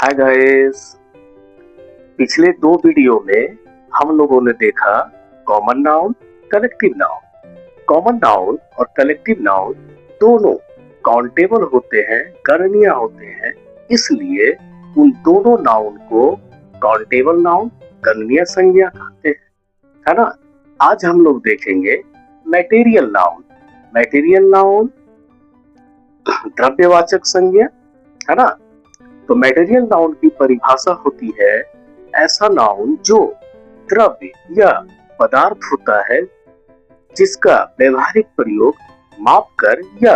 Hi guys. पिछले दो video में हम लोगों ने देखा common noun, collective noun. Common noun और कलेक्टिव नाउन दोनों काउंटेबल होते हैं, गणनीय होते हैं, इसलिए उन दोनों नाउन को काउंटेबल नाउन, गणनीय संज्ञा कहते हैं, है ना। आज हम लोग देखेंगे मैटेरियल नाउन। मैटेरियल नाउन द्रव्यवाचक संज्ञा, है ना। तो मैटेरियल नाउन की परिभाषा होती है ऐसा नाउन जो द्रव्य या पदार्थ होता है जिसका व्यवहारिक प्रयोग माप कर या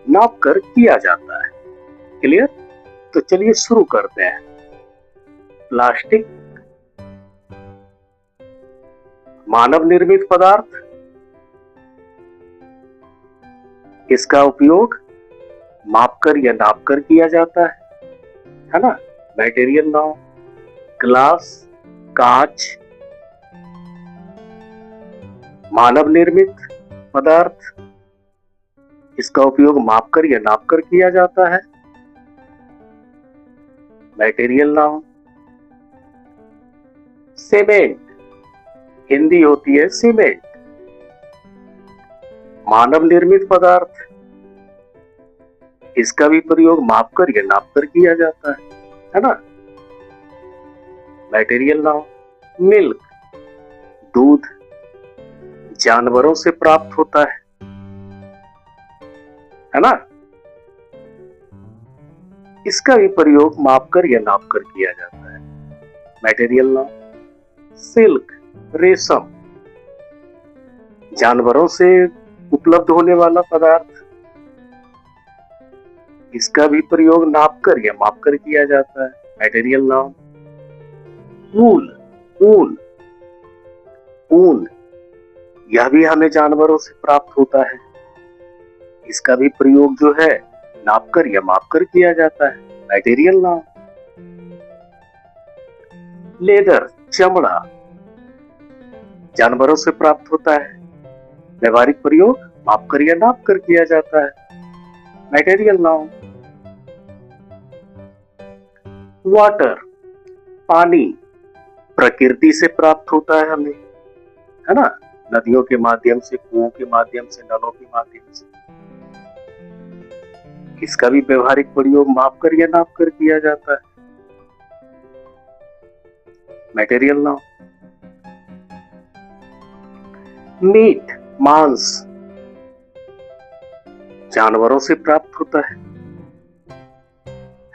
नाप कर किया जाता है। क्लियर? तो चलिए शुरू करते हैं। प्लास्टिक मानव निर्मित पदार्थ, इसका उपयोग माप कर या नाप कर किया जाता है ना। मैटेरियल नाउन ग्लास, कांच मानव निर्मित पदार्थ, इसका उपयोग माप कर या नाप कर किया जाता है। मैटेरियल नाउन सीमेंट, हिंदी होती है सीमेंट, मानव निर्मित पदार्थ, इसका भी प्रयोग माप कर या नाप कर किया जाता है ना। मैटेरियल नाउन मिल्क, दूध जानवरों से प्राप्त होता है ना। इसका भी प्रयोग माप कर या नाप कर किया जाता है। मैटेरियल नाउन सिल्क, रेशम जानवरों से उपलब्ध होने वाला पदार्थ, इसका भी प्रयोग नाप कर या माप कर किया जाता है। मैटेरियल नाउन वूल, ऊन, ऊन यह भी हमें जानवरों से प्राप्त होता है, इसका भी प्रयोग जो है नाप कर या माप कर किया जाता है। मैटेरियल नाउन लेदर, चमड़ा जानवरों से प्राप्त होता है, व्यवहारिक प्रयोग माप कर या नाप कर किया जाता है। मैटेरियल नाउन वाटर, पानी प्रकृति से प्राप्त होता है हमें, है ना, नदियों के माध्यम से, कुओं के माध्यम से, नलों के माध्यम से, इसका भी व्यवहारिक प्रयोग माप कर या नाप कर किया जाता है। मैटेरियल नाउन मीट, मांस जानवरों से प्राप्त होता है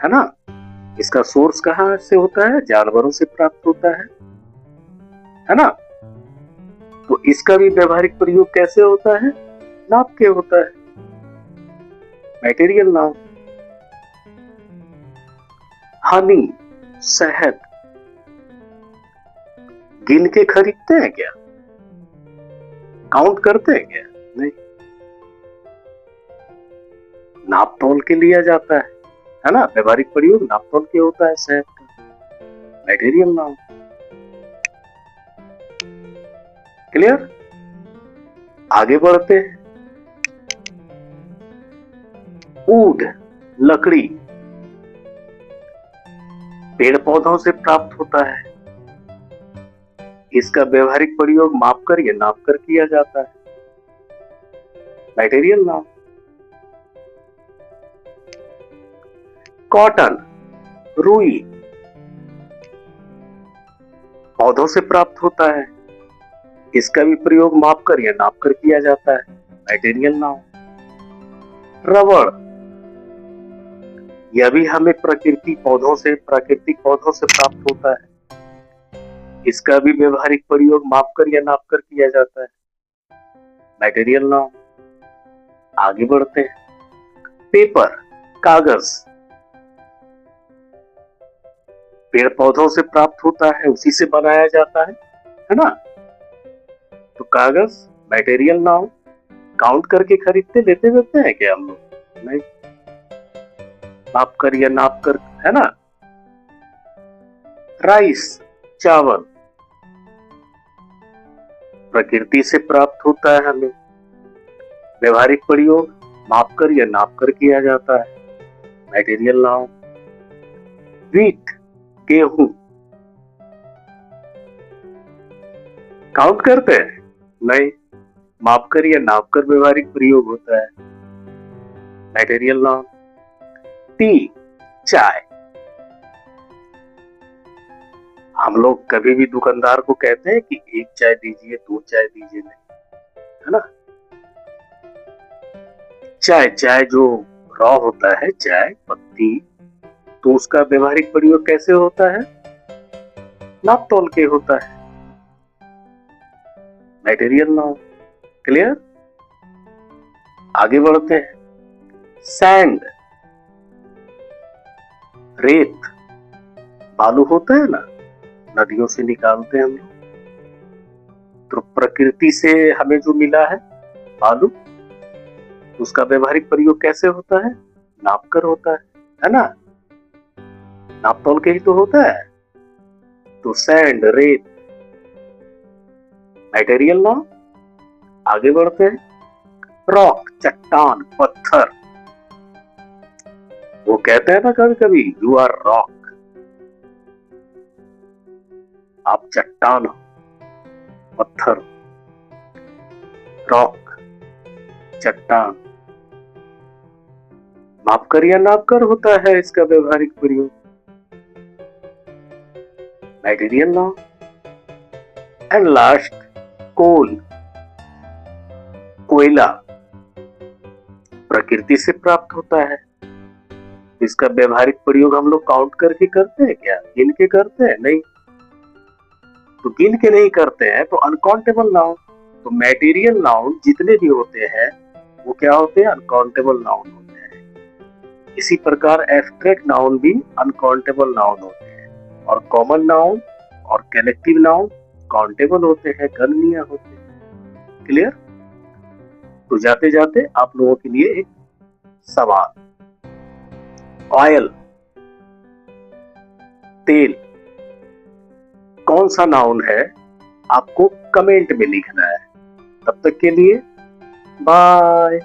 ना। इसका सोर्स कहां से होता है? जानवरों से प्राप्त होता है ना। तो इसका भी व्यवहारिक प्रयोग कैसे होता है? नाप के होता है। मैटेरियल नाउन हनी, शहद गिन के खरीदते हैं क्या? काउंट करते हैं क्या? नहीं, नाप तोल के लिया जाता है ना। व्यवहारिक प्रयोग नाप तोल के होता है शहद का। Material noun clear? आगे बढ़ते हैं। वुड, लकड़ी पेड़ पौधों से प्राप्त होता है, इसका व्यवहारिक प्रयोग माप कर या नाप कर किया जाता है। मैटेरियल नाउन कॉटन, रुई पौधों से प्राप्त होता है, इसका भी प्रयोग माप कर या नाप कर किया जाता है। मैटेरियल नाउन रबड़, यह भी हमें प्राकृतिक पौधों से प्राप्त होता है, इसका भी व्यवहारिक प्रयोग माप कर या नाप कर किया जाता है। मैटेरियल नाउन आगे बढ़ते हैं। पेपर, कागज पेड़ पौधों से प्राप्त होता है, उसी से बनाया जाता है ना। तो कागज मैटेरियल नाउन काउंट करके खरीदते लेते देते हैं क्या हम लोग? नहीं, माप कर या नाप कर, है ना। राइस, चावल प्रकृति से प्राप्त होता है हमें, व्यवहारिक प्रयोग माप कर या नाप कर किया जाता है। मैटेरियल नाउन व्हीट, गेहूं। काउंट करते हैं? नहीं, मापकर या नापकर व्यवहारिक प्रयोग होता है। Material noun. टी, चाय। हम लोग कभी भी दुकानदार को कहते हैं कि एक चाय दीजिए, दो चाय दीजिए, नहीं, है ना। चाय, चाय जो रॉ होता है, चाय पत्ती, तो उसका व्यवहारिक प्रयोग कैसे होता है? नाप तोल के होता है। Material noun. क्लियर? आगे बढ़ते हैं। सैंड, रेत, बालू होता है ना, नदियों से निकालते हैं हम लोग। तो प्रकृति से हमें जो मिला है बालू, उसका व्यवहारिक प्रयोग कैसे होता है? नापकर होता है ना। नाप तोल के ही तो होता है। तो सैंड, रेत, मटेरियल नाउन। आगे बढ़ते हैं। रॉक, चट्टान, पत्थर। वो कहते हैं ना कभी कभी, यू आर रॉक, आप चट्टान हो, पत्थर। रॉक, चट्टान, मापकर या नापकर होता है इसका व्यवहारिक प्रयोग। Material noun. एंड लास्ट, कोल, कोयला, प्रकृति से प्राप्त होता है। इसका व्यवहारिक प्रयोग हम लोग काउंट करके करते हैं क्या? गिन के करते हैं? नहीं। तो गिन के नहीं करते हैं तो अनकाउंटेबल नाउन। तो मटेरियल नाउन जितने भी होते हैं वो क्या होते हैं? अनकाउंटेबल नाउन होते हैं। इसी प्रकार एब्स्ट्रैक्ट नाउन भी अनकाउंटेबल नाउन होते हैं, और कॉमन नाउन और कलेक्टिव नाउन काउंटेबल होते हैं, गणनीय होते हैं। क्लियर? तो जाते जाते आप लोगों के लिए एक सवाल। ऑयल, तेल, कौन सा नाउन है? आपको कमेंट में लिखना है। तब तक के लिए बाय।